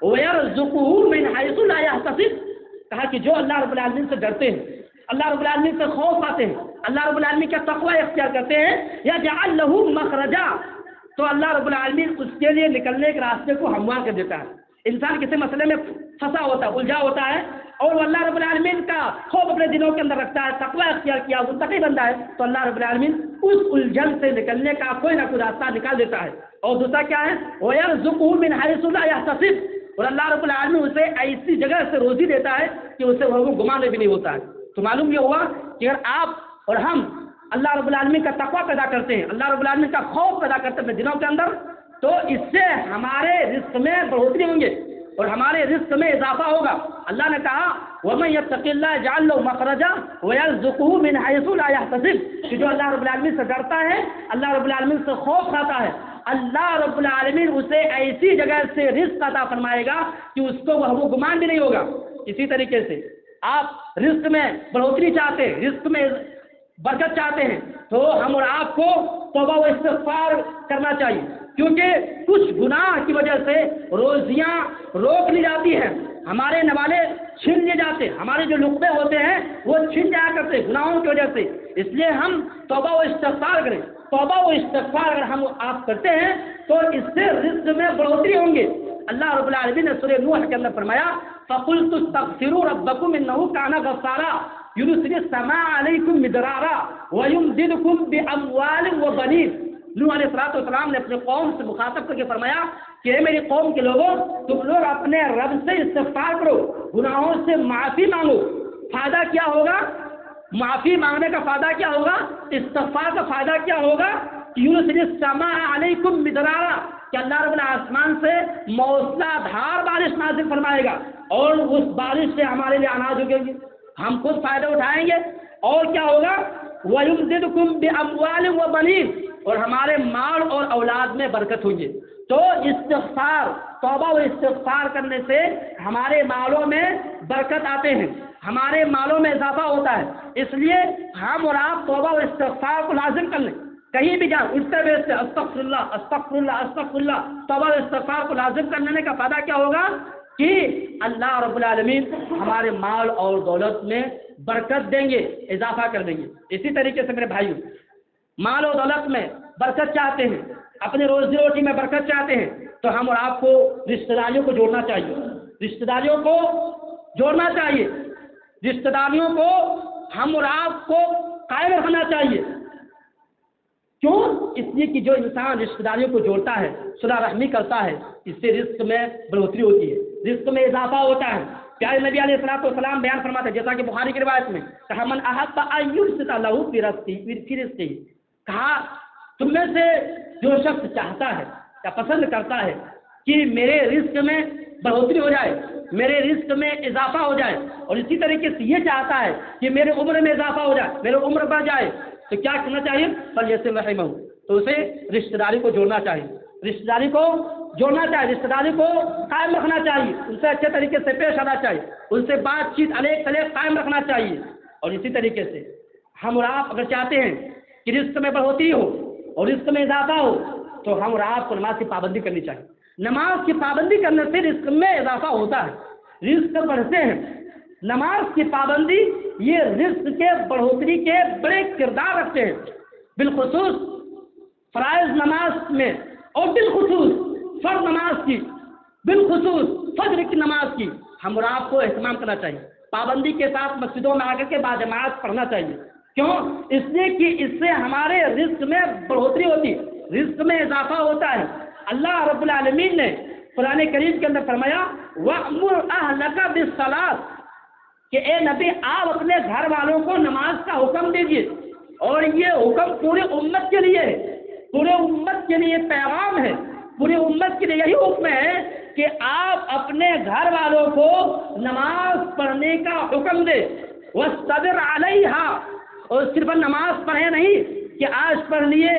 وَيَرْزُقْهُ مِنْ حَيْثُ لَا يَحْتَسِبُ، کہا کہ جو اللہ رب العالمین سے ڈرتے ہیں، اللہ رب العالمین سے خوف آتے ہیں، اللہ رب العالمین کا تقوی اختیار کرتے ہیں، يَجْعَل لَّهُ مَخْرَجًا، تو اللہ رب العالمین اس کے لیے نکلنے کے راستے کو ہموار کر دیتا ہے۔ انسان کسی مسئلے میں پھنسا ہوتا ہے، الجھا ہوتا ہے اور وہ اللہ رب العالمین کا خوف اپنے دلوں کے اندر رکھتا ہے، تقوی اختیار کیا، وہ متقی بندہ ہے، تو اللہ رب العالمین اس الجھن سے نکلنے کا کوئی نہ کوئی راستہ نکال دیتا ہے۔ اور دوسرا کیا ہے، وَيَرْزُقْهُ مِنْ حَيْثُ لَا يَحْتَسِبُ، اور اللہ رب العالمین اسے ایسی جگہ سے روزی دیتا ہے کہ اسے وہ گمان بھی نہیں ہوتا ہے۔ تو معلوم یہ ہوا کہ اگر آپ اور ہم اللہ رب العالمین کا تقوی پیدا کرتے ہیں، اللہ رب العالمین کا خوف پیدا کرتے ہیں اپنے دلوں کے اندر، تو اس سے ہمارے رزق میں بڑھوتری ہوں گے اور ہمارے رزق میں اضافہ ہوگا۔ اللہ نے کہا وَمَن يَتَّقِ اللَّهَ يَجْعَل لَّهُ مَخْرَجًا وَيَرْزُقْهُ مِنْ حَيْثُ لَا يَحْتَسِبُ، کہ جو اللہ رب العالمین سے ڈرتا ہے، اللہ رب العالمین سے خوف کھاتا ہے، اللہ رب العالمین اسے ایسی جگہ سے رزق عطا فرمائے گا کہ اس کو وہ گمان بھی نہیں ہوگا۔ اسی طریقے سے آپ رزق میں بڑھوتری چاہتے ہیں، رزق میں برکت چاہتے ہیں، تو ہم اور آپ کو توبہ و استغفار کرنا چاہیے، کیونکہ کچھ گناہ کی وجہ سے روزیاں روک لی جاتی ہیں، ہمارے نوالے چھین لیے جاتے ہیں، ہمارے جو لقمے ہوتے ہیں وہ چھین جایا کرتے ہیں گناہوں کی وجہ سے، اس لیے ہم توبہ و استغفار کریں۔ توبہ و استغفار اگر ہم آپ کرتے ہیں تو اس سے رزق میں بڑھوتری ہوں گے۔ اللہ رب العالمین نے سورہ نوح کے اندر فرمایا فَقُلْتُ اسْتَغْفِرُوا رَبَّكُمْ إِنَّهُ كَانَ غَفَّارًا يُرْسِلِ السَّمَاءَ عَلَيْكُمْ مِدْرَارًا وَيُمْدِدْكُمْ بِأَمْوَالٍ وَبَنِينَ۔ نوح علیہ السلام نے اپنے قوم سے مخاطب کر کے فرمایا کہ اے میری قوم کے لوگوں، تم لوگ اپنے رب سے استغفار کرو، گناہوں سے معافی مانگو۔ فائدہ کیا ہوگا؟ معافی مانگنے کا فائدہ کیا ہوگا؟ استغفار کا فائدہ کیا ہوگا؟ یُرْسِلِ السَّمَاءَ عَلَيْكُمْ مِدْرَارًا، کہ اللہ رب آسمان سے موسلا دھار بارش نازل فرمائے گا اور اس بارش سے ہمارے لیے اناج اگیں گے، ہم خود فائدہ اٹھائیں گے۔ اور کیا ہوگا؟ وَيُمْدِدْكُمْ بِأَمْوَالٍ وَبَنِينَ، اور ہمارے مال اور اولاد میں برکت ہوگی۔ تو استغفار، توبہ و استغفار کرنے سے ہمارے مالوں میں برکت آتے ہیں، ہمارے مالوں میں اضافہ ہوتا ہے، اس لیے ہم اور آپ توبہ و استغفار کو لازم کر لیں۔ کہیں بھی جائیں اٹھتے بیٹھتے استغفر اللہ استغفر اللہ استغفر اللہ، توبہ و استغفار کو لازم کر لینے کا فائدہ کیا ہوگا کہ اللہ رب العالمین ہمارے مال اور دولت میں برکت دیں گے، اضافہ کر دیں گے۔ اسی طریقے سے میرے بھائیوں، مال و دولت میں برکت چاہتے ہیں، اپنے روزی روٹی میں برکت چاہتے ہیں، تو ہم اور آپ کو رشتہ داریوں کو جوڑنا چاہیے، رشتہ داریوں کو جوڑنا چاہیے، رشتہ داریوں کو ہم اور آپ کو قائم رکھنا چاہیے۔ کیوں؟ اس لیے کہ جو انسان رشتہ داریوں کو جوڑتا ہے، صلہ رحمی کرتا ہے، اس سے رزق میں بڑھوتری ہوتی ہے، رزق میں اضافہ ہوتا ہے. پیارے نبی علیہ الصلوۃ والسلام بیان فرماتے ہیں جیسا کہ بخاری کی روایت میں کہا من احب ان یبسط له فی رزقه، کہا تم میں سے جو شخص چاہتا ہے یا پسند کرتا ہے کہ میرے رزق میں بڑھوتری ہو جائے، میرے رزق میں اضافہ ہو جائے، اور اسی طریقے سے یہ چاہتا ہے کہ میرے عمر میں اضافہ ہو جائے، میرے عمر بڑھ جائے، تو کیا کرنا چاہیے؟ فلیصل رحمہ، تو اسے رشتہ داری کو جوڑنا چاہیے، رشتہ داری کو جوڑنا چاہیے، رشتہ داری کو قائم رکھنا چاہیے، ان سے اچھے طریقے سے پیش آنا چاہیے، ان سے بات چیت الیک تلیک قائم رکھنا چاہیے. اور اسی طریقے سے ہم اور آپ اگر چاہتے ہیں کہ رزق میں بڑھوتری ہو اور رزق میں اضافہ ہو تو ہم اور آپ کو نماز کی پابندی کرنی چاہیے. نماز کی پابندی کرنے سے رزق میں اضافہ ہوتا ہے، رزق بڑھتے ہیں. نماز کی پابندی یہ رزق کے بڑھوتری کے بڑے کردار رکھتے ہیں، بالخصوص فرائض نماز میں اور بالخصوص فرض نماز کی، بالخصوص فجر کی نماز کی ہم اور آپ کو اہتمام کرنا چاہیے. پابندی کے ساتھ مسجدوں میں آ کر کے باجماعت پڑھنا چاہیے. کیوں؟ اس لیے کہ اس سے ہمارے رزق میں بڑھوتری ہوتی، رزق میں اضافہ ہوتا ہے. اللہ رب العالمین نے قرآن کریم کے اندر فرمایا وَأْمُرْ أَهْلَكَ بِالصَّلَاةِ، کہ اے نبی آپ اپنے گھر والوں کو نماز کا حکم دیجیے. اور یہ حکم پورے امت کے لیے ہے، پورے امت کے لیے پیغام ہے، پوری امت کے لیے یہی حکم ہے کہ آپ اپنے گھر والوں کو نماز پڑھنے کا حکم دے. وَاسْتَبِرْ عَلَيْهَا، اور صرف نماز پڑھے نہیں کہ آج پڑھ لیے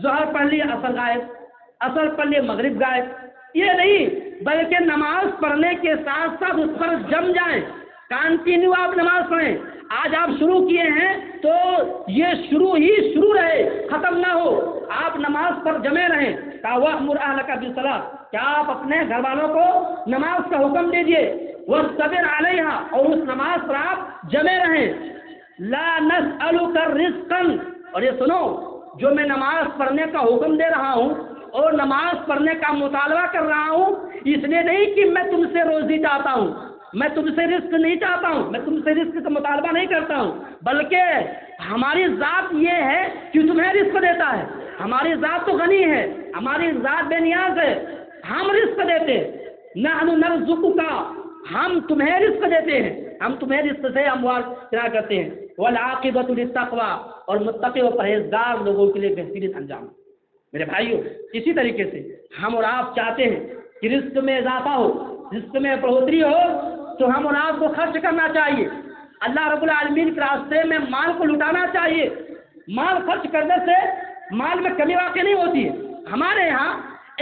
ظہر پڑھ لیے اثر غائب، اثر پڑھ لیے مغرب غائب، یہ نہیں، بلکہ نماز پڑھنے کے ساتھ ساتھ اس پر جم جائیں، کنٹینیو آپ نماز پڑھیں. آج آپ شروع کیے ہیں تو یہ شروع ہی شروع رہے، ختم نہ ہو، آپ نماز پر جمے رہیں. وَأْمُرْ أَهْلَكَ بِالصَّلَاةِ، کیا آپ اپنے گھر والوں کو نماز کا حکم دیجیے. وَاسْتَبِرْ عَلَيْهَا، اور اس نماز پر آپ جمے رہیں. لَا نَسْأَلُكَ رِزْقًا، اور یہ سنو، جو میں نماز پڑھنے کا حکم دے رہا ہوں اور نماز پڑھنے کا مطالبہ کر رہا ہوں، اس لیے نہیں کہ میں تم سے روزی چاہتا ہوں، میں تم سے رزق نہیں چاہتا ہوں، میں تم سے رزق کا مطالبہ نہیں کرتا ہوں، بلکہ ہماری ذات یہ ہے کہ تمہیں رزق دیتا ہے. ہماری ذات تو غنی ہے، ہماری ذات بے نیاز ہے، ہم رزق دیتے ہیں. نحن نرزقک، ہم تمہیں رزق دیتے ہیں، ہم تمہیں رزق سے اموال عطا کرتے ہیں. والعاقبۃ للتقوی، اور متقی و پرہیزگار لوگوں کے لیے بہترین انجام. میرے بھائیوں، اسی طریقے سے ہم اور آپ چاہتے ہیں کہ رزق میں اضافہ ہو، رزق میں بڑھوتری ہو، تو ہم اور آپ کو خرچ کرنا چاہیے. اللہ رب العالمین کے راستے میں مال کو لٹانا چاہیے. مال خرچ کرنے سے مال میں کمی واقع نہیں ہوتی ہے. ہمارے یہاں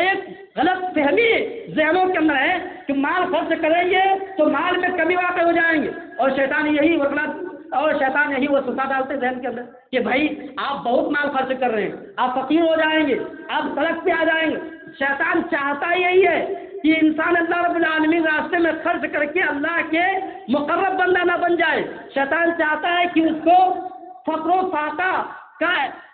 ایک غلط فہمی ذہنوں کے اندر ہے کہ مال خرچ کریں گے تو مال میں کمی واقع ہو جائیں گے، اور شیطان یہی وسوسہ ڈالتے ذہن کے اندر کہ بھائی آپ بہت مال خرچ کر رہے ہیں، آپ فقیر ہو جائیں گے، آپ سڑک پہ آ جائیں گے. شیطان چاہتا یہی ہے کہ انسان اللہ رب العالمین راستے میں خرچ کر کے اللہ کے مقرب بندہ نہ بن جائے. شیطان چاہتا ہے کہ اس کو فقر و فاقہ کا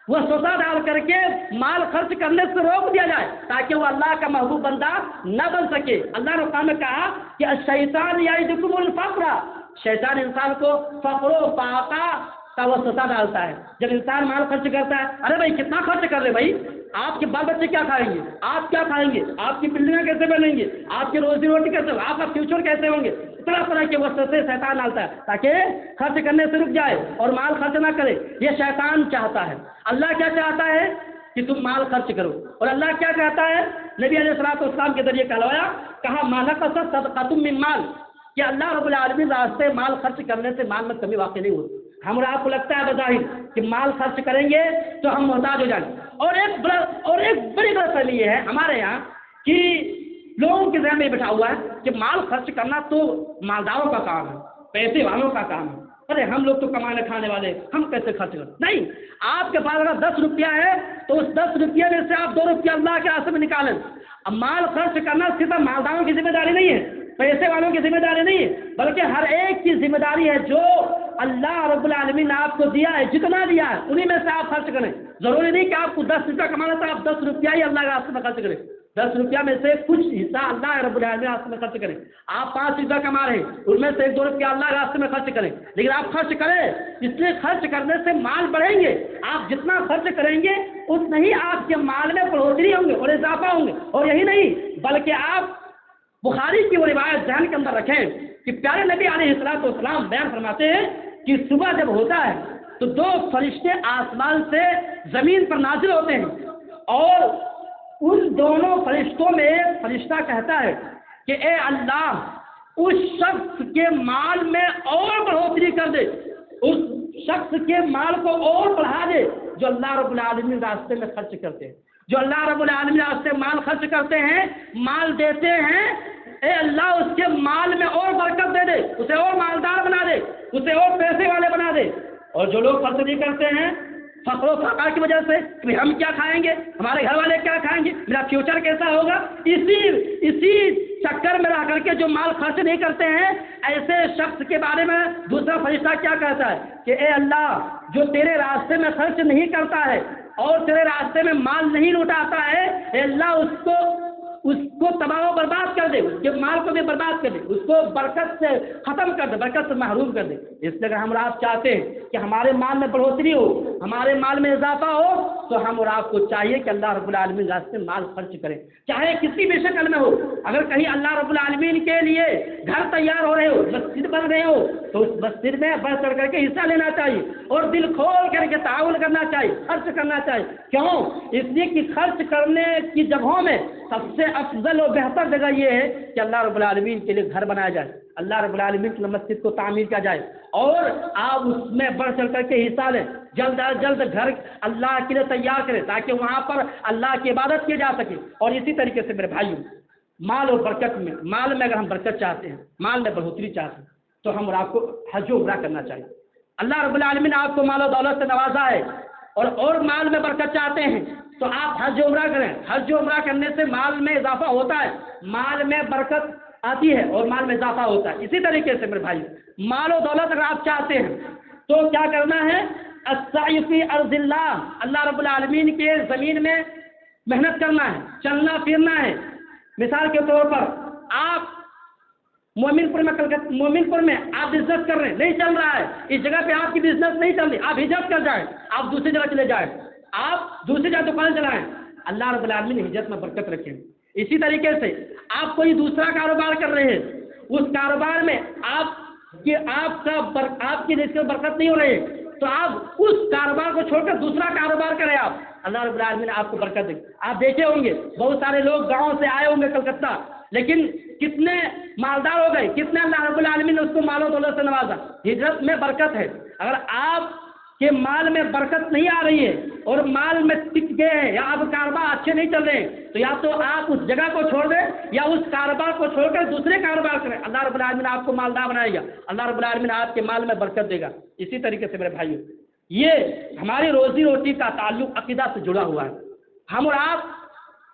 وسوسہ ڈال کر کے مال خرچ کرنے سے روک دیا جائے تاکہ وہ اللہ کا محبوب بندہ نہ بن سکے. اللہ نے قرآن میں کہا کہ الشیطان یعدکم الفقر، شیطان انسان کو فقر و فاقہ کا وسوسہ ڈالتا ہے. جب انسان مال خرچ کرتا ہے، ارے بھائی کتنا خرچ کر رہے بھائی، آپ کے بال بچے کیا کھائیں گے، آپ کیا کھائیں گے، آپ کی بلڈنگیں کیسے بنیں گے، آپ کی روزی روٹی کیسے، آپ کا فیوچر کیسے ہوں گے. طرح طرح کے وسوسے شیطان ڈالتا ہے تاکہ خرچ کرنے سے رک جائے اور مال خرچ نہ کرے. یہ شیطان چاہتا ہے. اللہ کیا چاہتا ہے کہ تم مال خرچ کرو، اور اللہ کیا کہتا ہے، نبی علیہ الصلوۃ والسلام کے ذریعے کہلوایا، کہا ما نقص صدقۃ من مال، کہ اللہ رب العالمین راستے مال خرچ کرنے سے مال میں کمی واقع نہیں ہوتی. ہم اور آپ کو لگتا ہے بظاہر کہ مال خرچ کریں گے تو ہم محتاج ہو جائیں گے. اور ایک بڑی غلط فہمی یہ ہے ہمارے یہاں کہ لوگوں کے ذہن میں بٹھا ہوا ہے کہ مال خرچ کرنا تو مالداروں کا کام ہے، پیسے والوں کا کام ہے. ارے ہم لوگ تو کمانے کھانے والے، ہم کیسے خرچ کریں؟ نہیں، آپ کے پاس اگر 10 روپیہ ہے تو اس 10 روپیے میں سے آپ 2 روپیہ اللہ کے راستے میں نکالیں. اب مال خرچ کرنا صرف مالداروں کی ذمہ داری نہیں ہے، پیسے والوں کی ذمہ داری نہیں ہے، بلکہ ہر ایک کی ذمہ داری ہے. جو اللہ رب العالمین نے آپ کو دیا ہے، جتنا دیا ہے انہی میں سے آپ خرچ کریں. ضروری نہیں کہ آپ کو 10 روپیہ کمانا تھا آپ 10 روپیہ ہی اللہ کے راستے میں خرچ کریں. 10 روپیہ میں سے کچھ حصہ اللہ رب العالمین کے راستے میں خرچ کریں. آپ 5 روپیہ کما رہے ہیں، ان میں سے 1-2 روپیہ اللہ کے راستے میں خرچ کریں. لیکن آپ خرچ کریں، اس لیے خرچ کرنے سے مال بڑھیں گے. آپ جتنا خرچ کریں گے اتنا ہی آپ کے مال میں بڑھوتری ہوں گے اور اضافہ ہوں گے. اور یہی نہیں بلکہ آپ بخاری کی وہ روایت ذہن کے اندر رکھیں کہ پیارے نبی علیہ الصلوۃ والسلام بیان فرماتے ہیں کہ صبح جب ہوتا ہے تو 2 فرشتے آسمان سے زمین پر نازل ہوتے ہیں اور ان دونوں فرشتوں میں ایک فرشتہ کہتا ہے کہ اے اللہ اس شخص کے مال میں اور بڑھوتری کر دے، اس شخص کے مال کو اور بڑھا دے جو اللہ رب العالمین راستے میں خرچ کرتے ہیں، جو اللہ رب العالمین راستے میں مال خرچ کرتے ہیں، مال دیتے ہیں، اے اللہ اس کے مال میں اور برکت دے دے، اسے اور مالدار بنا دے، اسے اور پیسے والے بنا دے۔ اور جو لوگ خرچ نہیں کرتے ہیں فقر و فقر کی وجہ سے کہ ہم کیا کھائیں گے، ہمارے گھر والے کیا کھائیں گے، میرا فیوچر کیسا ہوگا، اسی چکر میں رہ کر کے جو مال خرچ نہیں کرتے ہیں، ایسے شخص کے بارے میں دوسرا فرشتہ کیا کہتا ہے کہ اے اللہ جو تیرے راستے میں خرچ نہیں کرتا ہے اور تیرے راستے میں مال نہیں لوٹاتا ہے، اے اللہ اس کو تباہ و برباد کر دے، اس کے مال کو بھی برباد کر دے، اس کو برکت سے ختم کر دے، برکت سے محروم کر دے۔ اس لیے اگر ہم اور آپ چاہتے ہیں کہ ہمارے مال میں بڑھوتری ہو، ہمارے مال میں اضافہ ہو، تو ہم اور آپ کو چاہیے کہ اللہ رب العالمین راستے میں مال خرچ کریں، چاہے کسی بھی شکل میں ہو۔ اگر کہیں اللہ رب العالمین کے لیے گھر تیار ہو رہے ہو، مسجد بن رہے ہو، تو اس مسجد میں بڑھ چڑھ کر کے حصہ لینا چاہیے اور دل کھول کر کے تعاون کرنا چاہیے، خرچ کرنا چاہیے۔ کیوں؟ اس لیے کہ خرچ کرنے کی جگہوں میں سب سے افضل و بہتر جگہ یہ ہے کہ اللہ رب العالمین کے لیے گھر بنایا جائے، اللہ رب العالمین کی مسجد کو تعمیر کیا جائے اور آپ اس میں بڑھ چڑھ کر کے حصہ لیں، جلد از جلد گھر اللہ کے لیے تیار کریں تاکہ وہاں پر اللہ کی عبادت کی جا سکے۔ اور اسی طریقے سے میرے بھائیوں، مال اور برکت میں، مال میں اگر ہم برکت چاہتے ہیں، مال میں بڑھوتری چاہتے ہیں، تو ہم اور آپ کو حج و عمرہ کرنا چاہیے۔ اللہ رب العالمین نے آپ کو مال و دولت سے نوازا ہے اور مال میں برکت چاہتے ہیں تو آپ حج و عمرہ کریں۔ حج و عمرہ کرنے سے مال میں اضافہ ہوتا ہے، مال میں برکت آتی ہے اور مال میں اضافہ ہوتا ہے۔ اسی طریقے سے میرے بھائی، مال و دولت اگر آپ چاہتے ہیں تو کیا کرنا ہے؟ السعی فی ارض اللہ، اللہ رب العالمین کے زمین میں محنت کرنا ہے، چلنا پھرنا ہے۔ مثال کے طور پر آپ مومن پور میں آپ بزنس کر رہے ہیں، نہیں چل رہا ہے، اس جگہ پہ آپ کی بزنس نہیں چل رہی، آپ ہجرت کر جائیں، آپ دوسری جگہ چلے جائیں، آپ دوسری جگہ دکان چلائیں، اللہ رب العالمین ہجرت میں برکت رکھیں۔ اسی طریقے سے آپ کوئی دوسرا کاروبار کر رہے ہیں، اس کاروبار میں آپ کی رزق میں برکت نہیں ہو رہی ہے تو آپ اس کاروبار کو چھوڑ کر دوسرا کاروبار کریں، آپ اللہ رب العالمین آپ کو برکت دے۔ آپ دیکھے ہوں گے بہت سارے لوگ گاؤں سے آئے ہوں گے کلکتہ، لیکن کتنے مالدار ہو گئے، کتنے اللہ رب العالمین نے اس کو مال و دولت سے نوازا۔ ہجرت میں برکت ہے۔ اگر آپ کے مال میں برکت نہیں آ رہی ہے اور مال میں ٹک گئے ہیں یا آپ کاروبار اچھے نہیں چل رہے ہیں تو یا تو آپ اس جگہ کو چھوڑ دیں یا اس کاروبار کو چھوڑ کر دوسرے کاروبار کریں، اللہ رب العالمین آپ کو مالدار بنائے گا، اللہ رب العالمین آپ کے مال میں برکت دے گا۔ اسی طریقے سے میرے بھائیوں، یہ ہماری روزی روٹی کا تعلق عقیدہ سے جڑا ہوا ہے۔ ہم اور آپ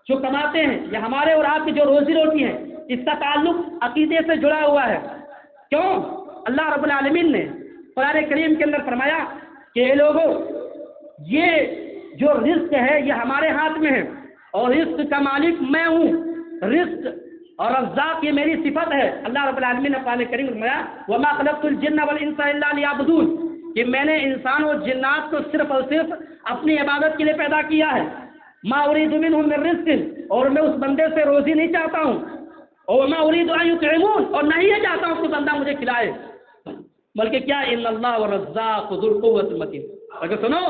جو کماتے ہیں یا ہمارے اور آپ کی جو روزی روٹی ہے، اس کا تعلق عقیدے سے جڑا ہوا ہے۔ کیوں؟ اللہ رب العالمین نے قرآن کریم کے اندر فرمایا کہ اے لوگوں، یہ جو رزق ہے یہ ہمارے ہاتھ میں ہے اور رزق کا مالک میں ہوں، رزق اور رزاق یہ میری صفت ہے۔ اللہ رب العالمین نے قرآن کریم میں فرمایا وَمَا خَلَقْتُ الْجِنَّ وَالْإِنسَ إِلَّا لِيَعْبُدُونِ، کہ میں نے انسان اور جنات کو صرف اور صرف اپنی عبادت کے لیے پیدا کیا ہے۔ مَا أُرِيدُ مِنْهُم مِّن رِزْقٍ، اور میں اس بندے سے روزی نہیں چاہتا ہوں، اور مَا أُرِيدُ أَن يُطْعِمُونِ، اور نہیں یہ چاہتا ہوں کہ بندہ مجھے کھلائے، بلکہ کیا إِنَّ اللَّهَ وَالرَّزَّاقُ ذُو الْقُوَّةِ الْمَتِينُ۔ اگر سنو،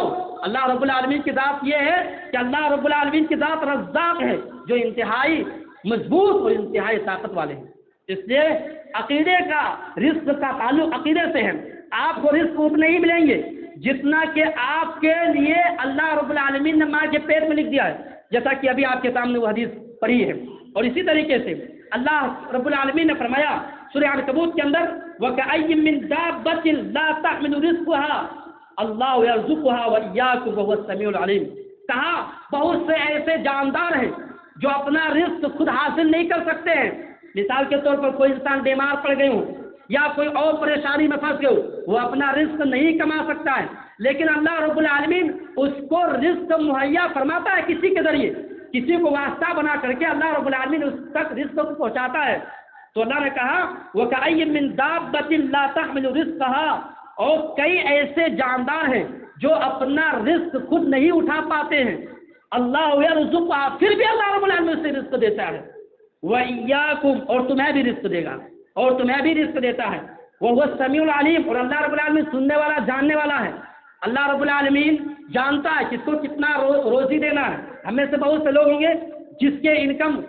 اللہ رب العالمین کی ذات یہ ہے کہ اللہ رب العالمین کی ذات رزاق ہے جو انتہائی مضبوط اور انتہائی طاقت والے ہیں۔ اس لیے عقیدے کا، رزق کا تعلق عقیدے سے ہے۔ آپ کو رزق اتنے ہی ملیں گے جتنا کہ آپ کے لیے اللہ رب العالمین نے ماں کے پیٹ میں لکھ دیا ہے، جیسا کہ ابھی آپ کے سامنے وہ حدیث پڑھی ہے۔ اور اسی طریقے سے اللہ رب العالمین نے فرمایا سورہ عنکبوت کے اندر وَكَأَيٍّ مِّن دَابَّةٍ لَا تَحْمِلُ رِزْقَهَا اللہ یرزقها وإیاکم وهو السمیع العلیم، کہا بہت سے ایسے جاندار ہیں جو اپنا رزق خود حاصل نہیں کر سکتے ہیں۔ مثال کے طور پر کوئی انسان بیمار پڑ گئے ہوں یا کوئی اور پریشانی میں پھنس گئے ہو، وہ اپنا رزق نہیں کما سکتا ہے، لیکن اللہ رب العالمین اس کو رزق مہیا فرماتا ہے کسی کے ذریعے، کسی کو واسطہ بنا کر کے اللہ رب العالمین اس تک رزق کو پہنچاتا ہے۔ تو اللہ نے کہا وَكَأَيٍّ مِّن دَابَّةٍ لَا تَحْمِلُ رِزْقَهَا، اور کئی ایسے جاندار ہیں جو اپنا رزق خود نہیں اٹھا پاتے ہیں، اللہ یرزقها، پھر بھی اللہ رب العالمین سے رزق دیتا ہے۔ وَإِيَّاكُمْ اور تمہیں بھی رزق دے گا، اور تمہیں بھی رزق دیتا ہے، وَهُوَ السَّمِيعُ الْعَلِيمُ اور اللہ رب العالمین سننے والا جاننے والا ہے۔ اللہ رب العالمین جانتا ہے کس کو کتنا روزی دینا ہے۔ ہم میں سے بہت سے لوگ ہوں گے جس کے انکم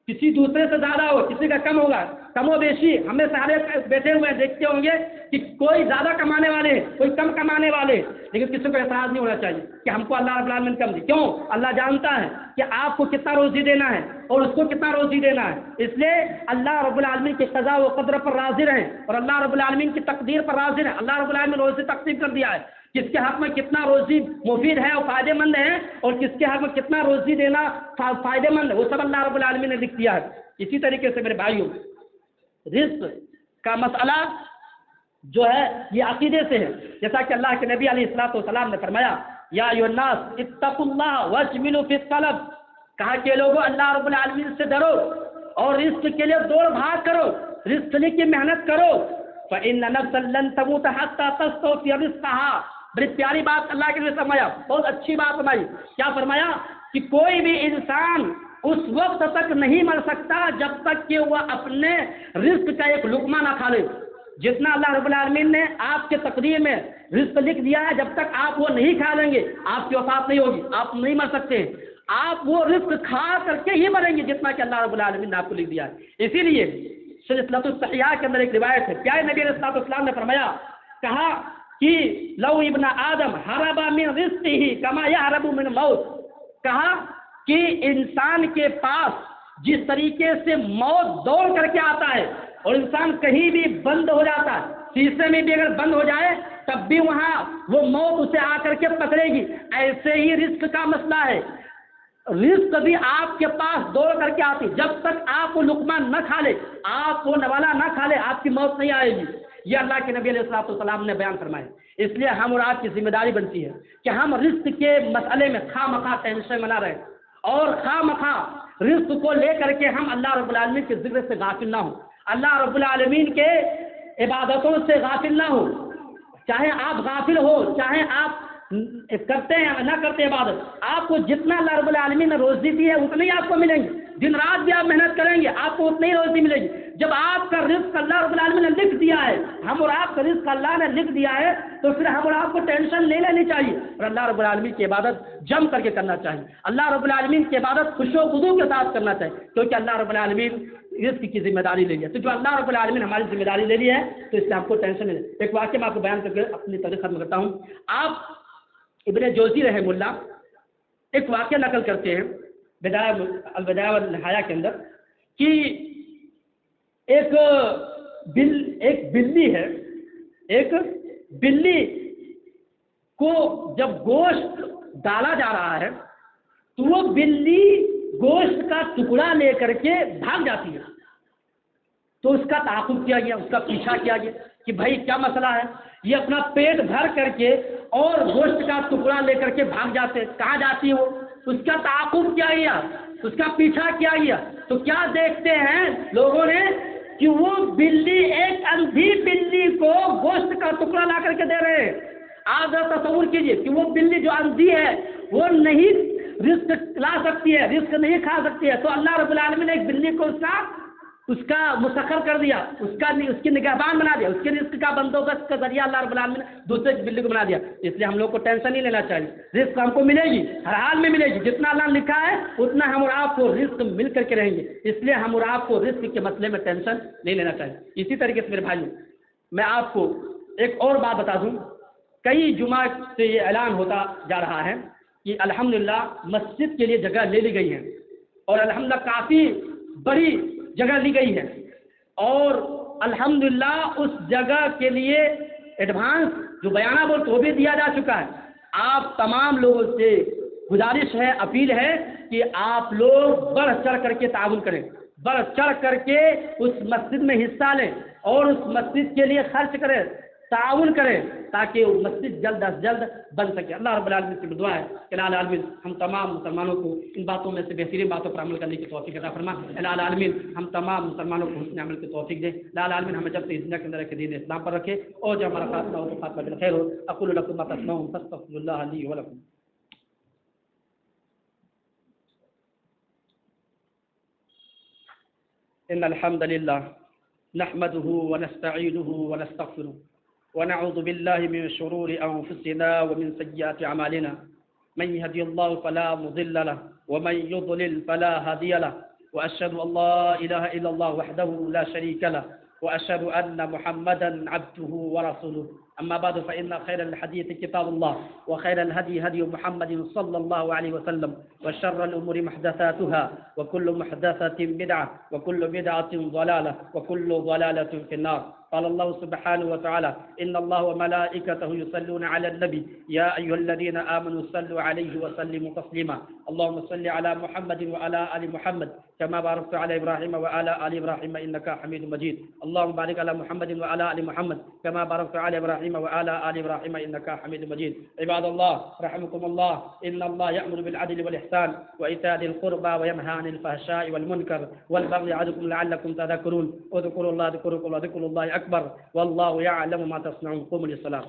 کسی دوسرے سے زیادہ ہو، کسی کا کم ہوگا، کم و بیشی ہم میں سارے بیٹھے ہوئے ہیں، دیکھتے ہوں گے کہ کوئی زیادہ کمانے والے ہیں، کوئی کم کمانے والے ہیں، لیکن کسی کو اعتراض نہیں ہونا چاہیے کہ ہم کو اللہ رب العالمین کم دی۔ کیوں؟ اللہ جانتا ہے کہ آپ کو کتنا روزی دینا ہے اور اس کو کتنا روزی دینا ہے، اس لیے اللہ رب العالمین کی قضا و قدر پر راضی رہیں اور اللہ رب العالمین کی تقدیر پر راضی رہیں۔ اللہ رب العالمین نے روزی تقسیم کر دیا ہے، کس کے حق میں کتنا روزی مفید ہے اور فائدہ مند ہے، اور کس کے حق میں کتنا روزی دینا فائدہ مند ہے، وہ سب اللہ رب العالمین نے لکھ دیا ہے۔ اسی طریقے سے میرے بھائیوں، رزق کا مسئلہ جو ہے یہ عقیدے سے ہے، جیسا کہ اللہ کے نبی علیہ الصلوۃ والسلام نے فرمایا یا ایھا الناس اتقوا اللہ واجملوا فی الطلب، کہا کہ لوگوں اللہ رب العالمین سے ڈرو اور رزق کے لیے دوڑ بھاگ کرو، رزق لینے کی محنت کرو، فإن نفسا لن تموت حتى تستوفي رزقها۔ بڑی پیاری بات اللہ کے نبی نے فرمایا، بہت اچھی بات فرمائی۔ کیا فرمایا کہ کوئی بھی انسان اس وقت تک نہیں مر سکتا جب تک کہ وہ اپنے رزق کا ایک لقمہ نہ کھا لے۔ جتنا اللہ رب العالمین نے آپ کے تقدیر میں رزق لکھ دیا ہے، جب تک آپ وہ نہیں کھا لیں گے آپ کی وفات نہیں ہوگی، آپ نہیں مر سکتے، آپ وہ رزق کھا کر کے ہی مریں گے جتنا کہ اللہ رب العالمین نے آپ کو لکھ دیا ہے۔ اسی لیے سلسلۃ الصحیحہ کے اندر ایک روایت ہے، پیارے نبی علیہ الصلوۃ والسلام نے فرمایا، کہا کہ لو ابن آدم ہرب من رزقہ کما یہرب من الموت، کہا کہ انسان کے پاس جس طریقے سے موت دوڑ کر کے آتا ہے اور انسان کہیں بھی بند ہو جاتا ہے، شیشے میں بھی اگر بند ہو جائے تب بھی وہاں وہ موت اسے آ کر کے پکڑے گی، ایسے ہی رزق کا مسئلہ ہے۔ رزق بھی آپ کے پاس دوڑ کر کے آتی، جب تک آپ وہ لقمہ نہ کھا لے، آپ وہ نوالا نہ کھا لے، آپ کی موت نہیں آئے گی۔ یہ اللہ کے نبی علیہ الصلوۃ والسلام نے بیان فرمایا۔ اس لیے ہم اور آپ کی ذمہ داری بنتی ہے کہ ہم رزق کے مسئلے میں خواہ مخواہ ٹینشن میں نہ رہیں اور خواہ مخواہ رزق کو لے کر کے ہم اللہ رب العالمین کے ذکر سے غافل نہ ہوں، اللہ رب العالمین کے عبادتوں سے غافل نہ ہوں۔ چاہے آپ غافل ہو، چاہے آپ کرتے ہیں نہ کرتے عبادت، آپ کو جتنا اللہ رب العالمین نے روزی دی ہے اتنی آپ کو ملیں گے، دن رات بھی آپ محنت کریں گے آپ کو اتنی روزی ملے گی۔ جب آپ کا رزق اللہ رب العالمین نے لکھ دیا ہے، ہم اور آپ کا رزق اللہ نے لکھ دیا ہے، تو پھر ہم اور آپ کو ٹینشن نہیں لینی چاہیے اور اللہ رب العالمین کی عبادت جم کر کے کرنا چاہیے، اللہ رب العالمین کی عبادت خوش و خضوع کے ساتھ کرنا چاہیے، کیونکہ اللہ رب العالمین رزق کی ذمہ داری لے لیا۔ تو جو اللہ رب العالمین ہماری ذمہ داری لے لی ہے تو اس سے ہم کو ٹینشن نہیں۔ ایک واقعہ میں آپ کو بیان کر کے اپنی تاریخ ختم کرتا ہوں۔ آپ ابن جوزی رحمہ اللہ ایک واقعہ نقل کرتے ہیں البدایہ والنہایہ کے اندر کہ ایک بلی ہے، ایک بلی کو جب گوشت ڈالا جا رہا ہے تو وہ بلی گوشت کا ٹکڑا لے کر کے بھاگ جاتی ہے، تو اس کا تعاقب کیا گیا، اس کا پیچھا کیا گیا کہ بھائی کیا مسئلہ ہے، یہ اپنا پیٹ بھر کر کے اور گوشت کا ٹکڑا لے کر کے بھاگ جاتے، کہاں جاتی ہے وہ، اس کا تعاقب کیا گیا، اس کا پیچھا کیا گیا، تو کیا دیکھتے ہیں لوگوں نے کہ وہ بلی ایک اندھی بلی کو گوشت کا ٹکڑا لا کر کے دے رہے ہیں۔ آپ ذرا تصور کیجئے کہ وہ بلی جو اندھی ہے وہ نہیں رزق لا سکتی ہے، رزق نہیں کھا سکتی ہے، تو اللہ رب العالمین نے ایک بلی کو اس کا مسخر کر دیا، اس کی نگہبان بنا دیا، اس کے رزق کا بندوبست کا ذریعہ اللہ رب العالمین نے دوسرے بلی کو بنا دیا۔ اس لیے ہم لوگ کو ٹینشن نہیں لینا چاہیے، رزق ہم کو ملے گی، ہر حال میں ملے گی، جتنا اللہ نے لکھا ہے اتنا ہم اور آپ کو رزق مل کر کے رہیں گے، اس لیے ہم اور آپ کو رزق کے مسئلے میں ٹینشن نہیں لینا چاہیے۔ اسی طریقے سے میرے بھائیوں میں آپ کو ایک اور بات بتا دوں، کئی جمعہ سے یہ اعلان ہوتا جا رہا ہے کہ الحمدللہ مسجد کے لیے جگہ لے لی گئی ہے اور الحمدللہ کافی بڑی جگہ لی گئی ہے، اور الحمدللہ اس جگہ کے لیے ایڈوانس جو بیانہ بولتے وہ بھی دیا جا چکا ہے۔ آپ تمام لوگوں سے گزارش ہے، اپیل ہے کہ آپ لوگ بڑھ چڑھ کر کے تعاون کریں، بڑھ چڑھ کر کے اس مسجد میں حصہ لیں اور اس مسجد کے لیے خرچ کریں، تعاون کریں تاکہ وہ مسجد جلد از جلد بن سکے۔ اللہ رب العالمین سے دعا ہے کہ اللہ العالمین ہم تمام مسلمانوں کو ان باتوں میں سے بہترین باتوں پر عمل کرنے کی توفیق عطا فرما۔ اللہ العالمین ہم تمام مسلمانوں کو حسن عمل کی توفیق دے۔ اللہ العالمین ہمیں جب سے اس دنیا کے اندر رکھے دین اسلام پر رکھے اور جب ہمارا خاتمہ ہو تو خاتمہ بالخیر ہو۔ اقول لکم ما تسمعون فاستغفر اللہ لی ولکم۔ إن الحمد لله نحمده ونستعينه ونستغفره ونعوذ بالله من شرور أنفسنا ومن سيئات أعمالنا من يهدي الله فلا مضل له ومن يضلل فلا هادي له وأشهد أن لا إله إلا الله وحده لا شريك له وأشهد أن محمدا عبده ورسوله أما بعد فإن خير الحديث كتاب الله وخير الهدي هدي محمد صلى الله عليه وسلم وشر الأمور محدثاتها وكل محدثة بدعة وكل بدعة ضلالة وكل ضلالة في النار. قال الله سبحانه وتعالى إن الله وملائكته يصلون على النبي يا أيها الذين آمنوا صلوا عليه وسلموا تسليما. اللهم صل على محمد وعلى آل محمد كما باركت على إبراهيم وعلى آل إبراهيم إنك حميد مجيد. اللهم بارك على محمد وعلى آل محمد كما باركت على إبراهيم وعلى آل إبراهيم إنك حميد مجيد. عباد الله رحمكم الله، إن الله يأمر بالعدل والإحسان وإيتاء ذي القربى وينهى عن الفحشاء والمنكر والبغي يعظكم لعلكم تذكرون. اذكروا الله ذكركم وذكر الله أكبر والله يعلم ما تصنعون. قوموا للصلاة.